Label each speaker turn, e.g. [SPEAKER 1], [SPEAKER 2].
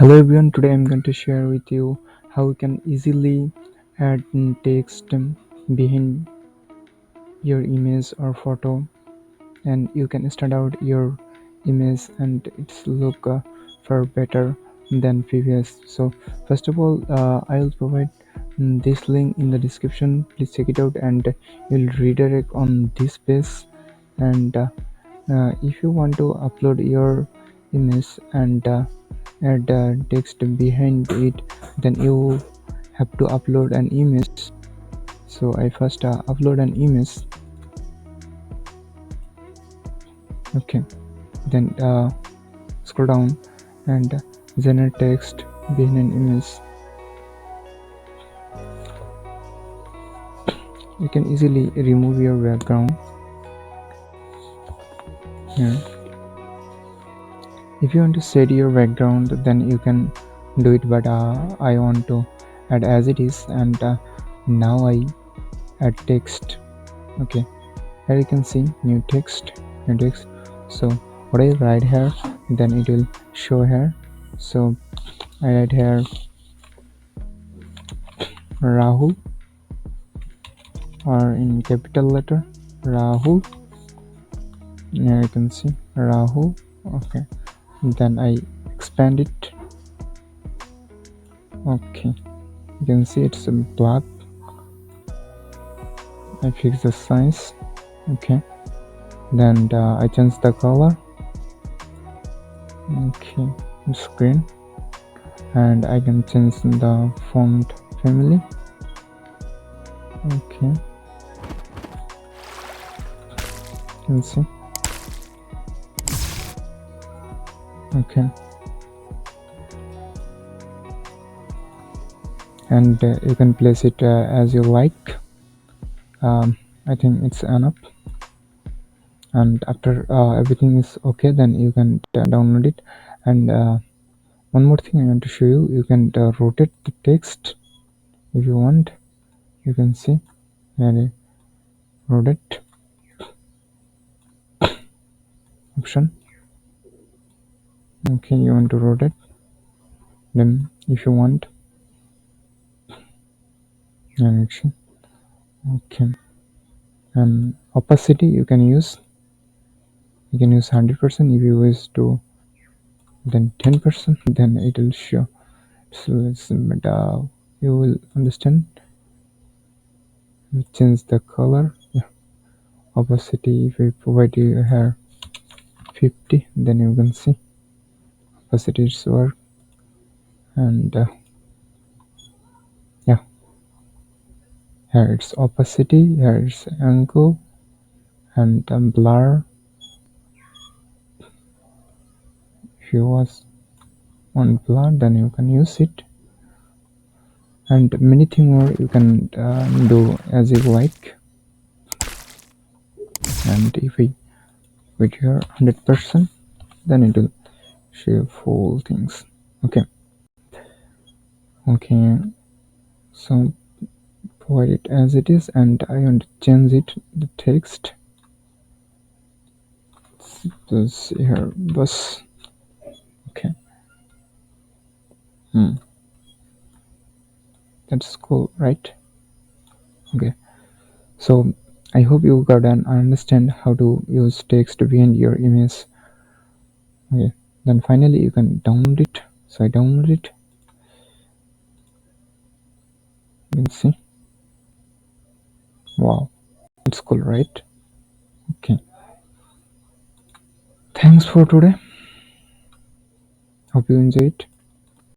[SPEAKER 1] Hello everyone, today I'm going to share with you how you can easily add text behind your image or photo, and you can stand out your image and it's look far better than previous. So first of all, I'll provide this link in the description. Please check it out and you'll redirect on this page. And if you want to upload your image and add text behind it, then you have to upload an image. So I first upload an image. Okay, then scroll down and generate text behind an image. You can easily remove your background here. If you want to set your background, then you can do it, but I want to add as it is, and now I add text. Okay, here you can see new text. So what I write here, then it will show here. So I write here Rahul, or in capital letter Rahul. Here you can see Rahul. Okay, then I expand it. Okay, you can see it's black. I fix the size. Okay, then I change the color. Okay, it's green, and I can change the font family. Okay, you can see. Okay, and you can place it as you like. I think it's enough, and after everything is okay, then you can download it. And one more thing I want to show you, you can rotate the text if you want. You can see here, rotate option. Okay, you want to rotate, then if you want direction. Okay, and opacity you can use 100%. If you wish to then 10%, then it will show. So but you will understand. You change the color. Yeah, opacity, if I provide you here 50, then you can see opacity is work. And yeah, here it's opacity, here it's angle, and blur. If you was on blur, then you can use it, and many things more you can do as you like. And if I put here 100%, then it will show full things. Okay, so provide it as it is, and I want to change it, the text. This here bus. Okay, that's cool, right? Okay, so I hope you got and understand how to use text behind your image. Okay, then finally you can download it. So I download it. You can see, wow, it's cool, right? Okay, thanks for today. Hope you enjoyed.